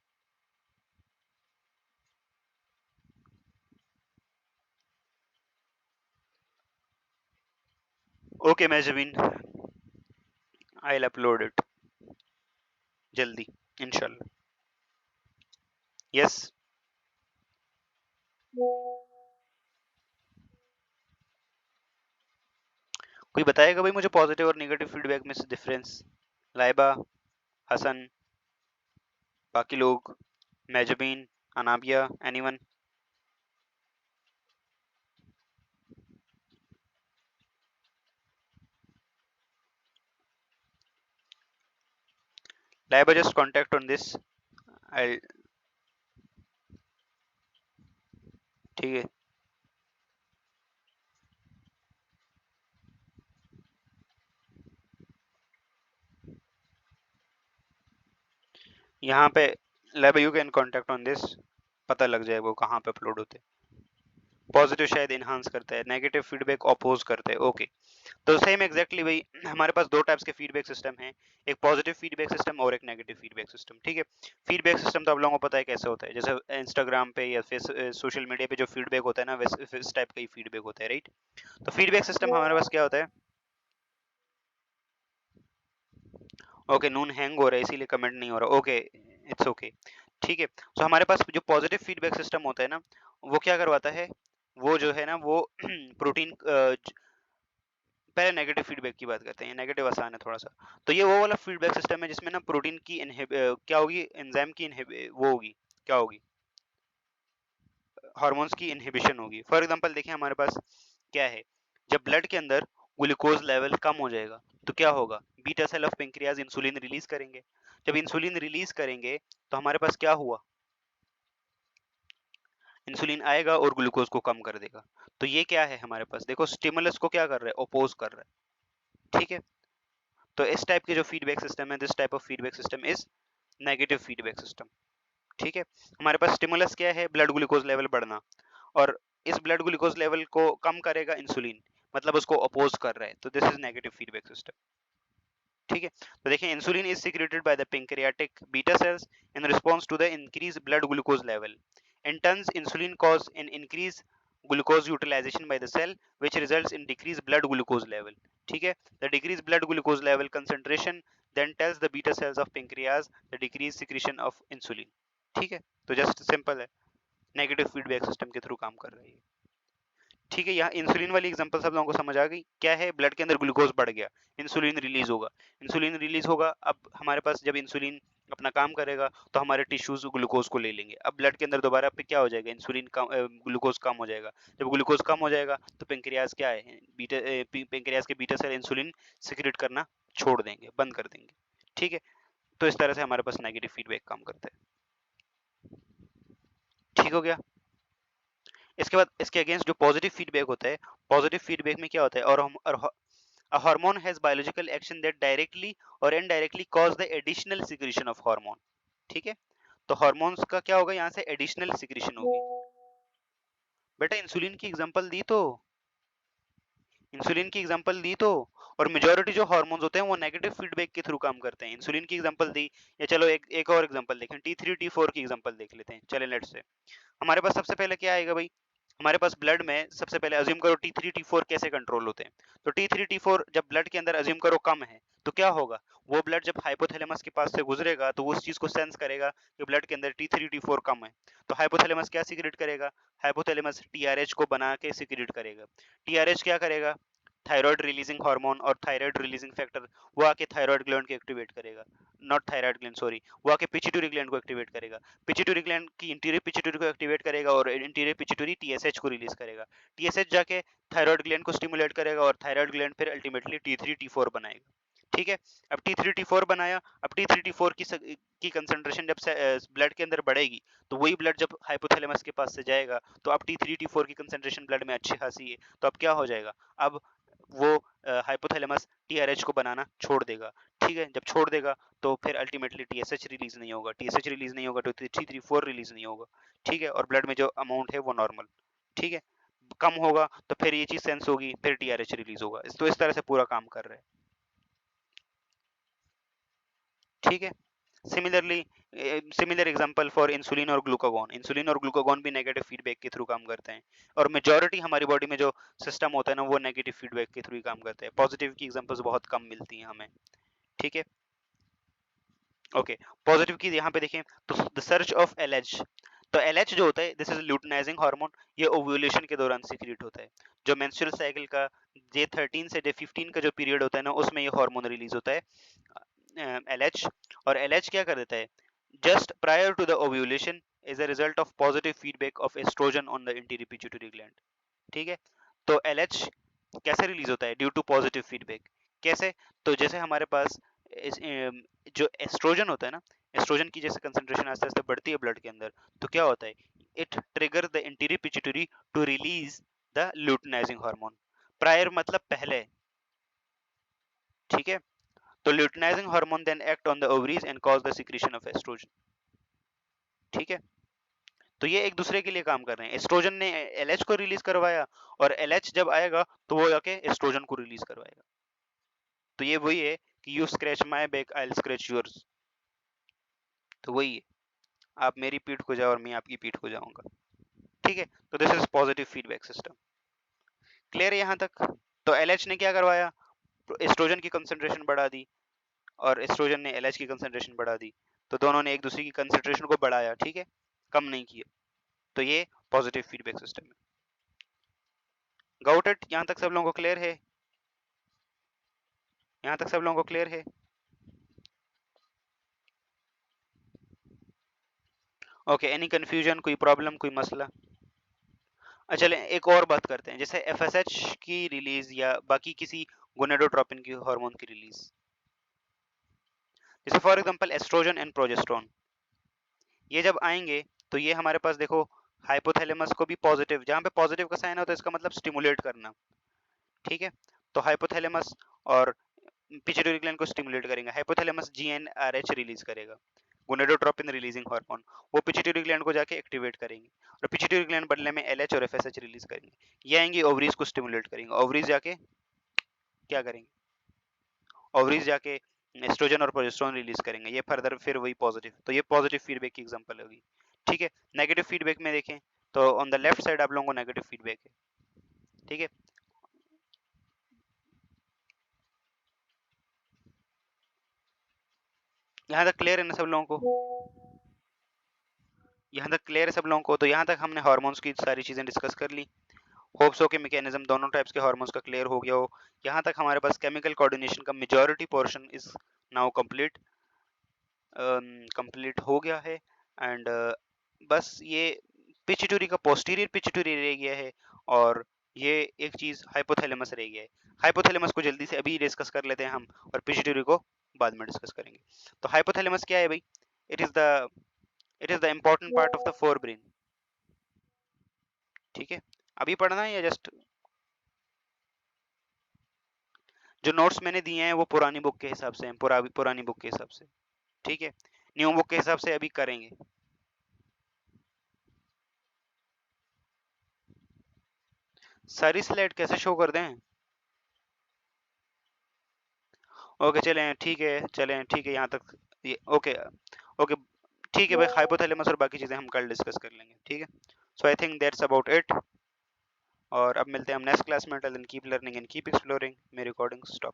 Okay Maijabin, I will upload it जल्दी इंशाल्लाह। यस, कोई बताएगा भाई मुझे पॉजिटिव और नेगेटिव फीडबैक में से डिफरेंस? लाइबा, हसन, बाकी लोग, Maijabeen, Anabia, anyone? Laiba just contact on this, I, ठीक है। यहाँ पे Laiba you can contact on this, पता लग जाएगा वो कहाँ पे अपलोड होते हैं। पॉजिटिव शायद इनहांस करता है, नेगेटिव फीडबैक अपोज करता है। ओके, तो सेम एग्जैक्टली भाई हमारे पास दो टाइप्स के फीडबैक सिस्टम हैं, एक पॉजिटिव फीडबैक सिस्टम और एक नेगेटिव फीडबैक सिस्टम। ठीक है, फीडबैक सिस्टम तो आप लोगों को पता है कैसे होता है, जैसे इंस्टाग्राम पे या फिर सोशल मीडिया पे जो फीडबैक होता है ना, वैसे इस टाइप का ही फीडबैक होता है, राइट? तो फीडबैक सिस्टम हमारे पास क्या होता है? ओके, नून हैंग हो रहा है इसीलिए कमेंट नहीं हो रहा, ओके, इट्स ओके। ठीक है, तो हमारे पास जो पॉजिटिव फीडबैक सिस्टम होता है ना, वो क्या करवाता है, वो जो है ना वो प्रोटीन, पहले नेगेटिव फीडबैक की बात करते हैं, नेगेटिव आसान है थोड़ा सा। तो ये वो वाला फीडबैक सिस्टम है जिसमें ना प्रोटीन की क्या होगी, एंजाइम की वो होगी, क्या होगी, हार्मोन्स की इनहिबिशन होगी। फॉर एग्जांपल देखिए हमारे पास क्या है, जब ब्लड के अंदर ग्लूकोज लेवल कम हो जाएगा तो क्या होगा, beta cell of pancreas insulin release करेंगे। जब इंसुलिन रिलीज करेंगे तो हमारे पास क्या हुआ, इंसुलिन आएगा और ग्लूकोज को कम कर देगा। तो ये क्या है हमारे पास, देखो स्टिमुलस को क्या कर रहा है, ओपोज कर रहा है। ठीक है, तो इस टाइप के जो फीडबैक सिस्टम है, this type of feedback system is negative feedback system. ठीक है, हमारे पास स्टिमुलस क्या है, ब्लड ग्लूकोज लेवल बढ़ना, और इस ब्लड ग्लूकोज लेवल को कम करेगा इंसुलिन, मतलब उसको अपोज कर रहा है, तो this is negative feedback system. ठीक है, तो देखिए insulin is secreted by the pancreatic beta cells in response to the increase blood glucose level. In turns, insulin cause an increase glucose utilization by the cell, which results in decreased blood glucose level. ठीक है, the decreased blood glucose level concentration then tells the beta cells of pancreas the decreased secretion of insulin. ठीक है, तो just simple है, negative feedback system के through काम कर रही है। ठीक है, यहाँ इंसुलिन वाली एग्जांपल सब लोगों को समझ आ गई, क्या है, ब्लड के अंदर ग्लूकोज बढ़ गया, इंसुलिन रिलीज होगा, इंसुलिन रिलीज होगा, अब हमारे पास जब इंसुलिन अपना काम करेगा तो हमारे टिश्यूज ग्लूकोज को ले लेंगे, अब ब्लड के अंदर दोबारा पे क्या हो जाएगा, इंसुलिन कम, ग्लूकोज कम हो जाएगा। जब ग्लूकोज कम हो जाएगा तो पेंक्रियाज क्या है, बीटा पेंक्रियाज के बीटा सेल इंसुलिन सिक्रेट करना छोड़ देंगे, बंद कर देंगे। ठीक है, तो इस तरह से हमारे पास नेगेटिव फीडबैक काम करता है। ठीक हो गया, इसके बाद इसके अगेंस्ट जो पॉजिटिव फीडबैक होता है, पॉजिटिव फीडबैक में क्या होता है, और a hormone has biological action that directly or indirectly cause the additional secretion of hormone। ठीक है, तो हार्मोन्स का क्या होगा, यहाँ से एडिशनल सिक्रेशन होगी। बेटा इंसुलिन की एग्जांपल दी तो, इंसुलिन की एग्जांपल दी तो, और मेजॉरिटी जो हार्मोन्स होते हैं वो नेगेटिव फीडबैक के थ्रू काम करते हैं। इंसुलिन की एग्जांपल दी, या चलो एक और एग्जांपल देखें, T3 T4 की एग्जांपल देख लेते हैं, चलें लेट्स से। हमारे पास सबसे पहले क्या आएगा भाई, हमारे पास ब्लड में सबसे पहले अज्यूम करो T3 T4 कैसे कंट्रोल होते हैं। तो T3 T4 जब ब्लड के अंदर अज्यूम करो कम है तो क्या होगा, वो ब्लड जब हाइपोथैलेमस के पास से गुजरेगा तो वो उस चीज को सेंस करेगा कि ब्लड के अंदर T3 T4 कम है। तो हाइपोथैलेमस क्या सीक्रेट करेगा, हाइपोथैलेमस TRH को बना के सीक्रेट करेगा। TRH क्या करेगा, थायराइड रिलीजिंग हार्मोन और थायराइड रिलीजिंग फैक्टर, वो आके थायराइड ग्लैंड को एक्टिवेट करेगा, नॉट थायराइड ग्लैंड सॉरी, वो आके पिट्यूटरी ग्लैंड को एक्टिवेट करेगा, पिट्यूटरी ग्लैंड की इंटीरियर पिट्यूटरी को एक्टिवेट करेगा और इंटीरियर पिट्यूटरी TSH को रिलीज करेगा, TSH जाके थायराइड ग्लैंड को स्टिमुलेट करेगा और थायराइड ग्लैंड फिर अल्टीमेटली T3 T4 बनाएगा। ठीक है, अब T3 T4 बनाया, अब T3 T4 की कंसंट्रेशन जब से ब्लड के अंदर बढ़ेगी तो वही ब्लड जब हाइपोथैलेमस के पास से जाएगा तो अब T3 T4 की कंसंट्रेशन ब्लड में अच्छी खासी है, तो अब क्या हो जाएगा, अब वो हाइपोथैलेमस TRH को बनाना छोड़ देगा। ठीक है, जब छोड़ देगा तो फिर अल्टीमेटली TSH रिलीज नहीं होगा, TSH रिलीज नहीं होगा तो T3 T4 रिलीज नहीं होगा। ठीक है, और ब्लड में जो अमाउंट है वो नॉर्मल, ठीक है, कम होगा तो फिर ये चीज सेंस होगी, फिर TRH रिलीज होगा। तो इस तरह से पूरा काम कर रहा है। ठीक है, similarly similar example for insulin और ग्लूकागॉन, इंसुलिन और ग्लूकागॉन भी नेगेटिव फीडबैक के थ्रू काम करते हैं और मेजॉरिटी हमारी बॉडी में जो सिस्टम होता है ना वो नेगेटिव फीडबैक के थ्रू ही काम करते हैं, पॉजिटिव की एग्जांपल्स बहुत कम मिलती हैं हमें। ठीक है, ओके, पॉजिटिव की यहाँ पे देखें तो द सर्च ऑफ LH, तो LH जो होता है दिस इज ल्यूटिनाइजिंग हार्मोन, ये ओव्यूलेशन के दौरान सीक्रेट होता है। जो मेंस्ट्रुअल साइकिल का J13 से J15 का जो पीरियड होता है ना उसमें ये हार्मोन रिलीज होता है LH, और LH क्या कर देता है, just prior to the ovulation is a result of positive feedback of estrogen on the anterior pituitary gland। ठीक है, तो LH कैसे रिलीज होता है, ड्यू टू पॉजिटिव फीडबैक। कैसे, तो जैसे हमारे पास जो एस्ट्रोजन होता है ना, एस्ट्रोजन की जैसे कंसंट्रेशन आस्ते आस्ते बढ़ती है ब्लड के अंदर तो क्या होता है, it trigger the interior pituitary to release the luteinising hormone, prior मतलब पहले। ठीक है, तो luteinising hormone then act on the ovaries and cause the secretion of oestrogen. ठीक है, तो ये एक दूसरे के लिए काम कर रहे हैं, एस्ट्रोजन ने LH को रिलीज करवाया और LH जब आएगा तो वो आके एस्ट्रोजन को रिलीज करवाएगा। तो ये वही है कि you scratch my back I will scratch yours, तो वही है, आप मेरी पीठ को जाओ और मैं आपकी पीठ को जाऊंगा। ठीक है, तो this is positive feedback system. Clear है यहाँ तक। तो LH ने क्या करवाया, एस्ट्रोजन की कंसंट्रेशन बढ़ा दी और एस्ट्रोजन ने LH की कंसंट्रेशन बढ़ा दी, तो दोनों ने एक दूसरे की कंसंट्रेशन को बढ़ाया, ठीक है, कम नहीं किया। तो ये पॉजिटिव फीडबैक सिस्टम है। गाउट इट, यहाँ तक सब लोगों को क्लियर है, यहाँ तक सब लोगों को क्लियर है। ओके, एनी कंफ्यूजन, कोई प्रॉब्लम, कोई मसला। चलें एक और बात करते हैं, जैसे FSH की रिलीज या बाकी किसी गोनेडोट्रोपिन की हार्मोन की रिलीज, जैसे for example oestrogen and progesterone, ये जब आएंगे तो ये हमारे पास देखो हाइपोथैलेमस को भी पॉजिटिव, जहाँ पे पॉजिटिव का साइन होता है इसका मतलब स्टिमुलेट करना। ठीक है, तो हाइपोथैलेमस और पिट्यूटरी ग्लैंड को स्टिमुलेट करेंगे, हाइपोथैलेमस GnRH रिलीज करेगा, गोनेडोट्रोपिन रिलीजिंग हार्मोन, वो पिट्यूटरी ग्लैंड को जाके एक्टिवेट करेंगे और पिट्यूटरी ग्लैंड बदले में LH और FSH रिलीज करेंगे, ये आएंगे ओवरीज को स्टिमुलेट करेंगे, ओवरीज जाके क्या करेंगे, ओवरीज जाके एस्ट्रोजन और प्रोजेस्टेरोन रिलीज करेंगे, ये फर्दर फिर वही पॉजिटिव, तो ये पॉजिटिव फीडबैक की एग्जांपल होगी। ठीक है, नेगेटिव फीडबैक में देखें तो ऑन द लेफ्ट साइड आप लोगों को नेगेटिव फीडबैक है। ठीक है, यहाँ तक क्लियर है ना सब लोगों को, यहाँ तक क्लियर है सब लोगों को। तो यहाँ तक हमने हार्मोन्स की सारी चीजें डिस्कस कर ली, होप्स हो के मैकेनिज्म दोनों टाइप्स के हार्मोन्स का क्लियर हो गया हो। यहाँ तक हमारे पास केमिकल कोऑर्डिनेशन का majority portion is now complete, complete हो गया है एंड बस ये पिट्यूटरी का पोस्टीरियर पिट्यूटरी रह गया है और ये एक चीज हाइपोथैलेमस रह गया है। हाइपोथैलेमस को जल्दी से अभी डिस्कस कर लेते हैं हम और पिट्यूटरी को बाद में डिस्कस करेंगे। तो हाइपोथैलेमस क्या है भाई, it is the important part of the fore brain. ठीक है, अभी पढ़ना है या जस्ट जो नोट्स मैंने दिए हैं वो पुरानी बुक के हिसाब से हैं, पुरानी बुक के हिसाब से। ठीक है, न्यू बुक के हिसाब से अभी करेंगे। सारी स्लाइड कैसे शो कर दें, ओके चलें ठीक है, चलें ठीक है यहाँ तक ये ओके, ओके ठीक है भाई, हाइपोथैलेमस और बाकी चीज़ें हम कल डिस्कस कर लेंगे। ठीक है, so I think that's about it. और अब मिलते हैं हम नेक्स्ट क्लास में। Till then keep learning and keep exploring. मे रिकॉर्डिंग स्टॉप।